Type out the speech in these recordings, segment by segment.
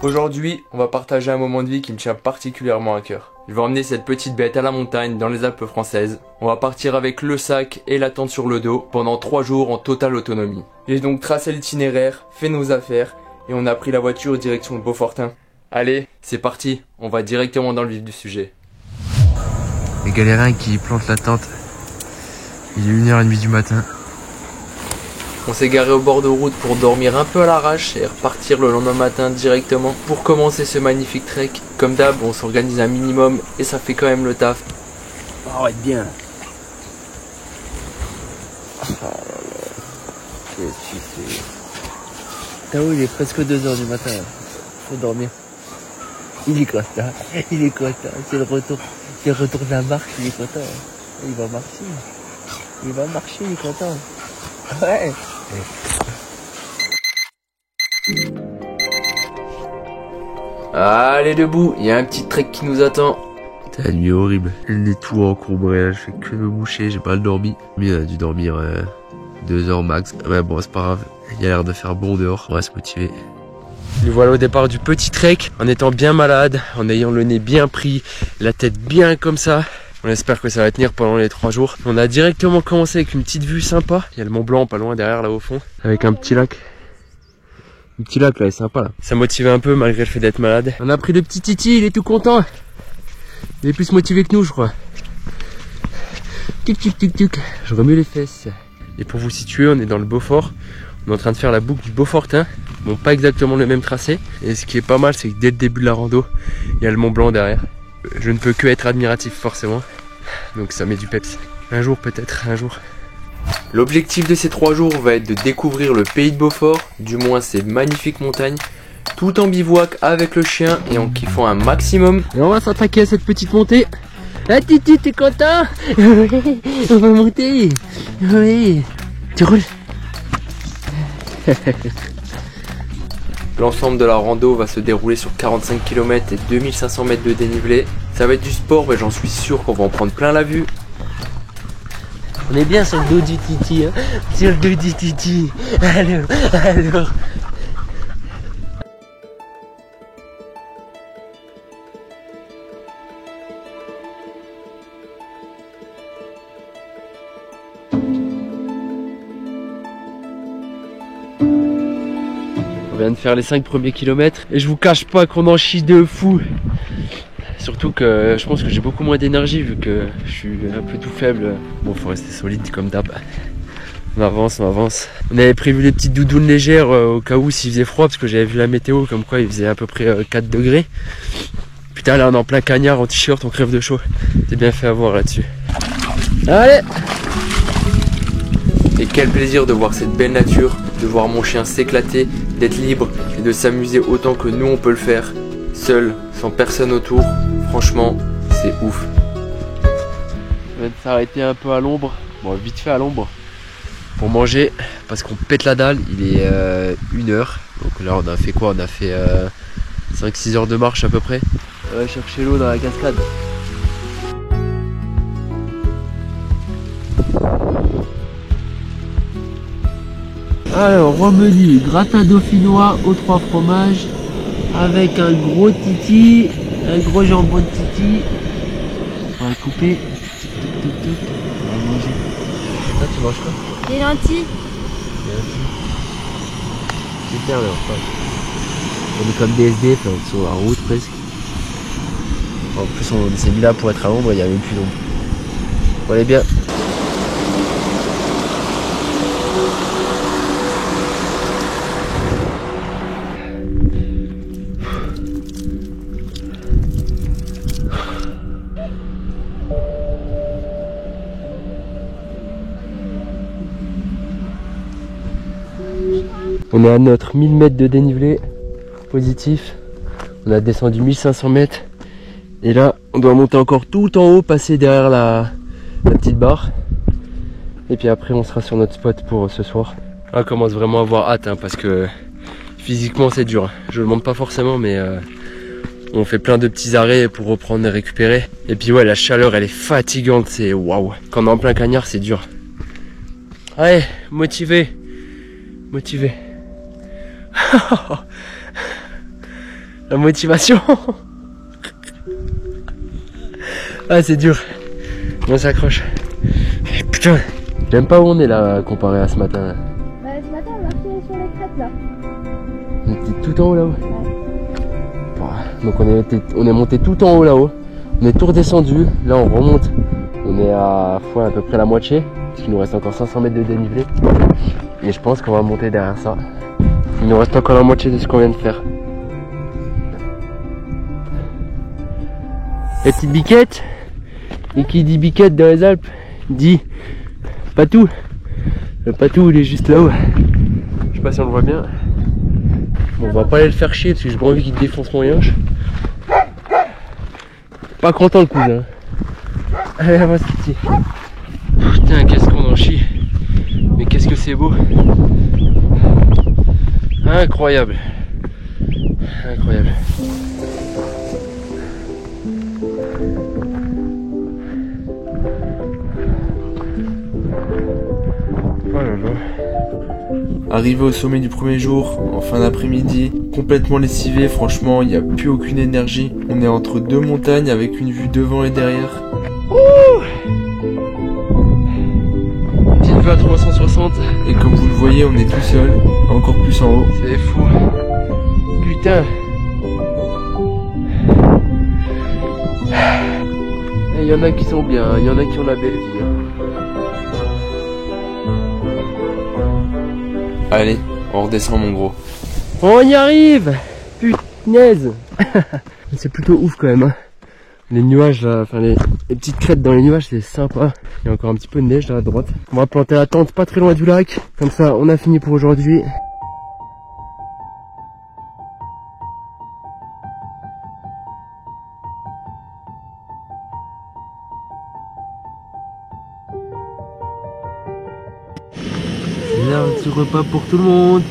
Aujourd'hui, on va partager un moment de vie qui me tient particulièrement à cœur. Je vais emmener cette petite bête à la montagne dans les Alpes françaises. On va partir avec le sac et la tente sur le dos pendant 3 jours en totale autonomie. J'ai donc tracé l'itinéraire, fait nos affaires et on a pris la voiture direction le Beaufortin. Allez, c'est parti, on va directement dans le vif du sujet. Les galériens qui plantent la tente. Il est 1h30 du matin. On s'est garé au bord de route pour dormir un peu à l'arrache et repartir le lendemain matin directement pour commencer ce magnifique trek. Comme d'hab, on s'organise un minimum et ça fait quand même le taf. Oh, être bien. Tao, il est presque 2h du matin. Faut dormir. Il est content. Il est content. C'est le retour. C'est le retour de la marche. Il est content. Il va marcher. Il va marcher. Il est content. Ouais. Allez debout, il y a un petit trek qui nous attend. C'est la nuit horrible. Le nez tout encombré, là, je fais que me moucher, j'ai pas dormi. Mais on a dû dormir 2 heures max. Mais bon, c'est pas grave, il y a l'air de faire bon dehors, on va se motiver. Nous voilà au départ du petit trek, en étant bien malade, en ayant le nez bien pris, la tête bien comme ça. On espère que ça va tenir pendant les 3 jours. On a directement commencé avec une petite vue sympa. Il y a le Mont Blanc pas loin derrière là au fond, avec un petit lac. Le petit lac là est sympa là. Ça motivait un peu malgré le fait d'être malade. On a pris le petit Titi, il est tout content. Il est plus motivé que nous je crois. Tic tic tic tic. Je remue les fesses. Et pour vous situer, on est dans le Beaufort. On est en train de faire la boucle du Beaufortin. Bon, pas exactement le même tracé. Et ce qui est pas mal, c'est que dès le début de la rando, il y a le Mont Blanc derrière. Je ne peux que être admiratif forcément. Donc ça met du peps. Un jour peut-être, un jour. L'objectif de ces 3 jours va être de découvrir le pays de Beaufort, du moins ces magnifiques montagnes, tout en bivouac avec le chien et en kiffant un maximum. Et on va s'attaquer à cette petite montée. Ah Titi, t'es content? Oui, on va monter. Oui, tu roules. L'ensemble de la rando va se dérouler sur 45 km et 2500 mètres de dénivelé. Ça va être du sport, mais j'en suis sûr qu'on va en prendre plein la vue. On est bien sur le dos du Titi, hein, sur le dos du Titi. Alors. On vient de faire les 5 premiers kilomètres et je vous cache pas qu'on en chie de fou. Surtout que je pense que j'ai beaucoup moins d'énergie vu que je suis un peu tout faible. Bon, faut rester solide comme d'hab. On avance, on avance. On avait prévu les petites doudounes légères au cas où s'il faisait froid parce que j'avais vu la météo comme quoi il faisait à peu près 4 degrés. Putain, là on est en plein cagnard en t-shirt, on crève de chaud. C'est bien fait avoir là-dessus. Allez! Et quel plaisir de voir cette belle nature, de voir mon chien s'éclater, d'être libre et de s'amuser autant que nous on peut le faire, seul, sans personne autour. Franchement, c'est ouf. On vient de s'arrêter un peu à l'ombre, bon vite fait à l'ombre, pour manger, parce qu'on pète la dalle, il est 1h. Donc là on a fait quoi? On a fait 5-6 heures de marche à peu près. On va chercher l'eau dans la cascade. Alors, roi menu, gratin dauphinois aux 3 fromages, avec un gros Titi, un gros jambon de Titi. On va le couper. On va manger. Là, tu manges quoi? Des lentilles. Super, mais enfin. On est comme des SDF, on est sur la route presque. En plus, on s'est mis là pour être à l'ombre, il n'y a même plus d'ombre. On est bien. On est à notre 1000 mètres de dénivelé positif. On a descendu 1500 mètres. Et là, on doit monter encore tout en haut, passer derrière la petite barre. Et puis après, on sera sur notre spot pour ce soir. Là, on commence vraiment à avoir hâte hein, parce que physiquement, c'est dur. Je le montre pas forcément, mais on fait plein de petits arrêts pour reprendre et récupérer. Et puis ouais, la chaleur, elle est fatigante. C'est waouh. Quand on est en plein cagnard, c'est dur. Allez, motivé. Motivé. La motivation. Ah, c'est dur. On s'accroche. Putain. J'aime pas où on est là comparé à ce matin. Là. Bah, ce matin on marchait sur les crêtes là. On était tout en haut là-haut. Donc on est monté tout en haut là-haut. On est tout redescendu. Là on remonte. On est à peu près la moitié. Parce qu'il nous reste encore 500 mètres de dénivelé. Et je pense qu'on va monter derrière ça. Il nous reste encore la moitié de ce qu'on vient de faire. La petite biquette. Et qui dit biquette dans les Alpes dit Patou. Le Patou il est juste là-haut. Je sais pas si on le voit bien. Bon, on va pas aller le faire chier parce que j'ai pas envie qu'il défonce mon yinche. Pas content le cousin. Allez, avance petit. Putain, qu'est-ce qu'on en chie. Mais qu'est-ce que c'est beau. Incroyable. Incroyable. Oh là là. Arrivé au sommet du premier jour, en fin d'après-midi, complètement lessivé, franchement, il n'y a plus aucune énergie. On est entre deux montagnes avec une vue devant et derrière. Petite vue à 360. Et comme vous le voyez, on est tout seul, encore plus en haut. C'est fou. Putain. Il y en a qui sont bien, il y en a qui ont la belle vie. Allez, on redescend mon gros. On y arrive. Punaise. C'est plutôt ouf quand même. Hein. Les nuages là, enfin les petites crêtes dans les nuages, c'est sympa. Il y a encore un petit peu de neige là à droite. On va planter la tente pas très loin du lac. Comme ça, on a fini pour aujourd'hui. C'est là un petit repas pour tout le monde.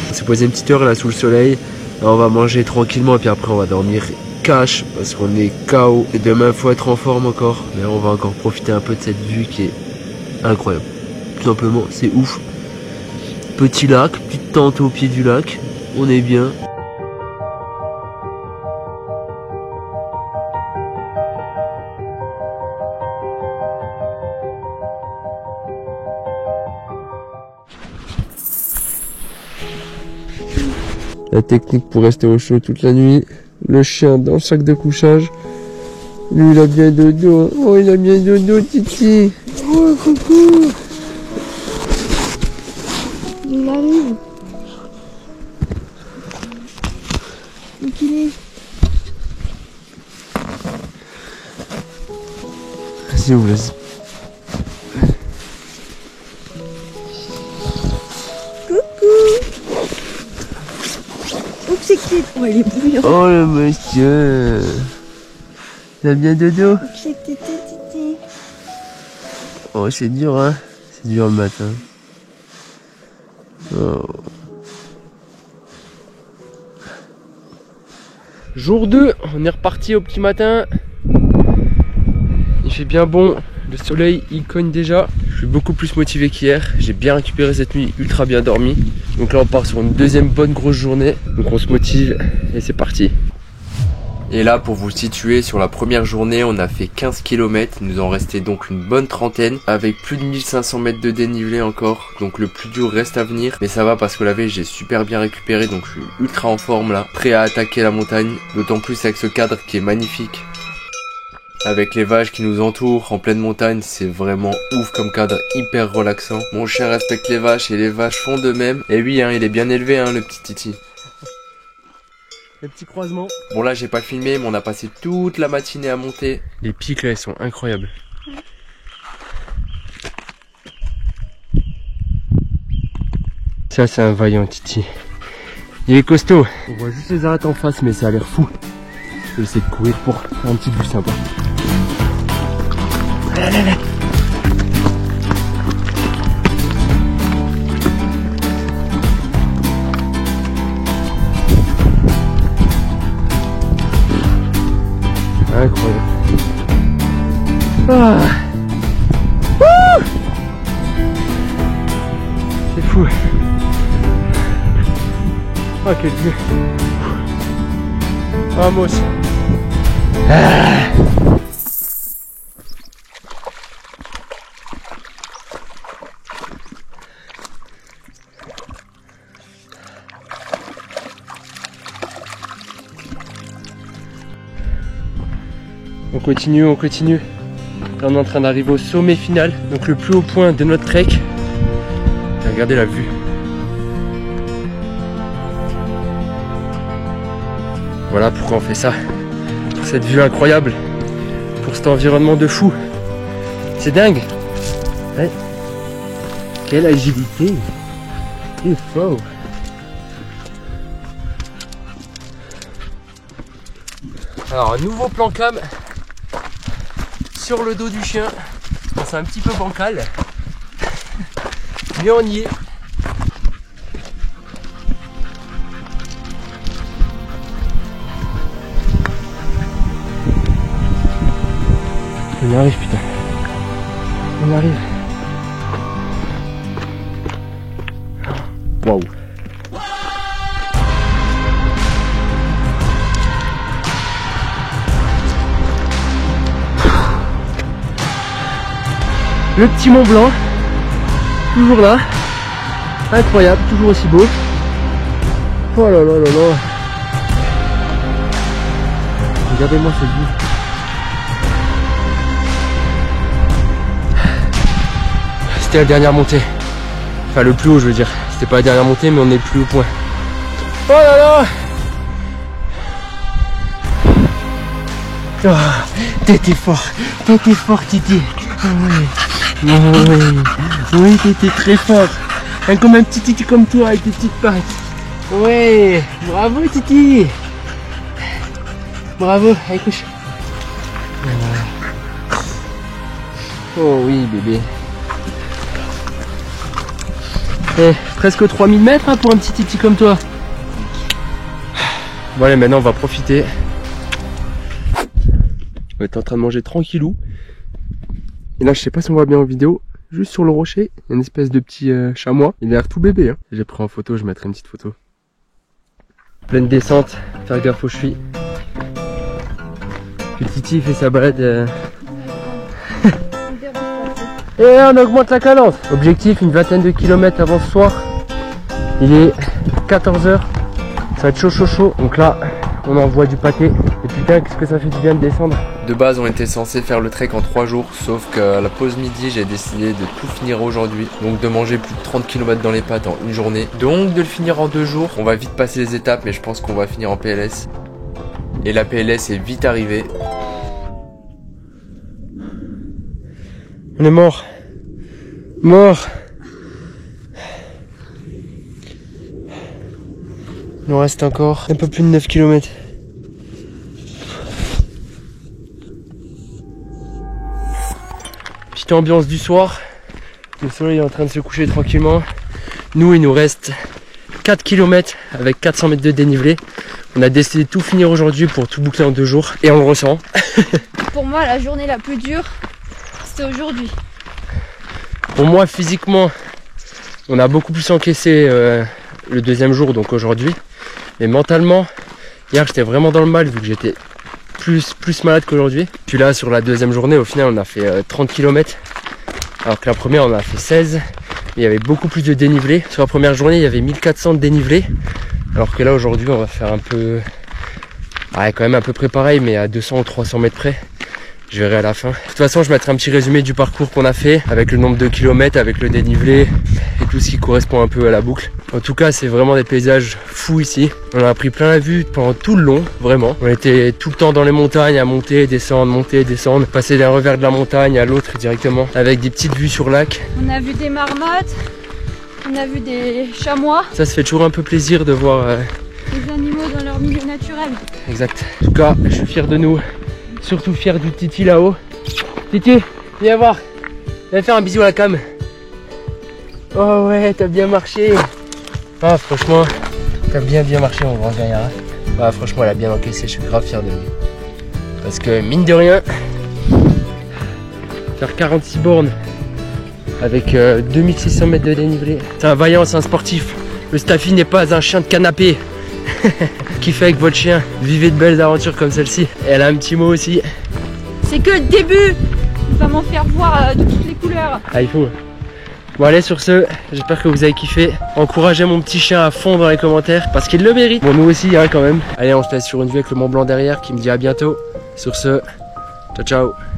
On s'est posé une petite heure là sous le soleil. Là, on va manger tranquillement et puis après on va dormir cash parce qu'on est KO. Et demain faut être en forme encore. Mais on va encore profiter un peu de cette vue qui est incroyable. Tout simplement, c'est ouf. Petit lac, petite tente au pied du lac. On est bien. La technique pour rester au chaud toute la nuit. Le chien dans le sac de couchage. Lui il a bien dodo. Oh il a bien dodo Titi. Oh coucou. Il arrive. Où qu'il est? Vas-y ouvre vas-y. Oh, il est bouillant. Oh le monsieur. T'as bien dodo? Oh c'est dur hein. C'est dur le matin. Oh. Jour 2, on est reparti au petit matin. Il fait bien bon. Le soleil il cogne déjà. Je suis beaucoup plus motivé qu'hier. J'ai bien récupéré cette nuit, ultra bien dormi. Donc là on part sur une deuxième bonne grosse journée. Donc on se motive et c'est parti. Et là pour vous situer, sur la première journée on a fait 15 km, il nous en restait donc une bonne trentaine avec plus de 1500 mètres de dénivelé encore. Donc le plus dur reste à venir, mais ça va parce que la veille j'ai super bien récupéré, donc je suis ultra en forme là, prêt à attaquer la montagne, d'autant plus avec ce cadre qui est magnifique. Avec les vaches qui nous entourent en pleine montagne, c'est vraiment ouf comme cadre, hyper relaxant. Mon chien respecte les vaches et les vaches font de même. Et oui, hein, il est bien élevé hein, le petit Titi. Les petits croisements. Bon là j'ai pas filmé mais on a passé toute la matinée à monter. Les pics là ils sont incroyables. Ça c'est un vaillant Titi. Il est costaud. On voit juste les arêtes en face mais ça a l'air fou. Je vais essayer de courir pour faire un petit vue sympa. Allez, allez. Incroyable. Ah. C'est fou. Oh quelle vue. Vamos. Ah. On continue, on continue. Là on est en train d'arriver au sommet final, donc le plus haut point de notre trek. Et regardez la vue. Voilà pourquoi on fait ça. Pour cette vue incroyable. Pour cet environnement de fou. C'est dingue. Ouais. Quelle agilité. Il est fort. Alors un nouveau plan cam sur le dos du chien. C'est un petit peu bancal. Mais on y est. On y arrive putain. On arrive. Waouh. Le petit Mont Blanc, toujours là, incroyable, toujours aussi beau. Oh là là là là. Regardez-moi cette vue. C'était la dernière montée. Enfin le plus haut je veux dire. C'était pas la dernière montée mais on est le plus haut point. Oh là là. Oh, t'étais fort Titi. Oh, oui. Oui, t'étais très fort. Comme un petit Titi comme toi avec tes petites pattes. Ouais, bravo Titi. Bravo, allez couche. Oh oui bébé. Presque 3000 mètres hein, pour un petit Titi comme toi. Bon allez, maintenant on va profiter. On est en train de manger tranquillou. Et là je sais pas si on voit bien en vidéo, juste sur le rocher, il y a une espèce de petit chamois. Il a l'air tout bébé hein. J'ai pris en photo, je mettrai une petite photo. Pleine descente, faire gaffe aux chevilles. Le Titi fait sa balade. Et on augmente la cadence. Objectif, une vingtaine de kilomètres avant ce soir. Il est 14h. Ça va être chaud. Donc là, on envoie du pâté. Et putain, qu'est-ce que ça fait du bien de descendre. De base, on était censé faire le trek en 3 jours, sauf qu'à la pause midi, j'ai décidé de tout finir aujourd'hui. Donc de manger plus de 30 km dans les pattes en une journée. Donc de le finir en 2 jours. On va vite passer les étapes, mais je pense qu'on va finir en PLS. Et la PLS est vite arrivée. On est mort. Mort. Il nous reste encore un peu plus de 9 km. Petite ambiance du soir. Le soleil est en train de se coucher tranquillement. Nous, il nous reste 4 km avec 400 mètres de dénivelé. On a décidé de tout finir aujourd'hui pour tout boucler en 2 jours. Et on le ressent. Pour moi, la journée la plus dure, c'était aujourd'hui. Pour moi, physiquement, on a beaucoup plus encaissé le deuxième jour, donc aujourd'hui. Mais mentalement, hier j'étais vraiment dans le mal vu que j'étais plus malade qu'aujourd'hui. Puis là, sur la deuxième journée, au final, on a fait 30 km. Alors que la première, on a fait 16. Il y avait beaucoup plus de dénivelé. Sur la première journée, il y avait 1400 de dénivelé. Alors que là, aujourd'hui, on va faire un peu... Ouais, quand même à peu près pareil, mais à 200 ou 300 mètres près. Je verrai à la fin. De toute façon, je mettrai un petit résumé du parcours qu'on a fait, avec le nombre de kilomètres, avec le dénivelé et tout ce qui correspond un peu à la boucle. En tout cas, c'est vraiment des paysages fous ici. On a pris plein la vue pendant tout le long, vraiment. On était tout le temps dans les montagnes à monter, descendre, passer d'un revers de la montagne à l'autre directement, avec des petites vues sur lac. On a vu des marmottes, on a vu des chamois. Ça fait toujours un peu plaisir de voir des animaux dans leur milieu naturel. Exact. En tout cas, je suis fier de nous. Surtout fier du Titi là-haut. Titi, viens voir. Viens faire un bisou à la cam. Oh ouais, t'as bien marché. Ah franchement, t'as bien marché mon grand gaillard. Ah franchement, elle a bien encaissé, je suis grave fier de lui. Parce que mine de rien, faire 46 bornes avec 2600 mètres de dénivelé. C'est un vaillant, c'est un sportif. Le Staffy n'est pas un chien de canapé. Kiffez avec votre chien, vivez de belles aventures comme celle-ci. Et elle a un petit mot aussi. C'est que le début. Il va m'en faire voir de toutes les couleurs. Ah, il faut. Bon allez, sur ce, j'espère que vous avez kiffé. Encouragez mon petit chien à fond dans les commentaires parce qu'il le mérite. Bon, nous aussi hein, quand même. Allez, on se laisse sur une vue avec le Mont Blanc derrière qui me dit à bientôt. Sur ce, ciao ciao.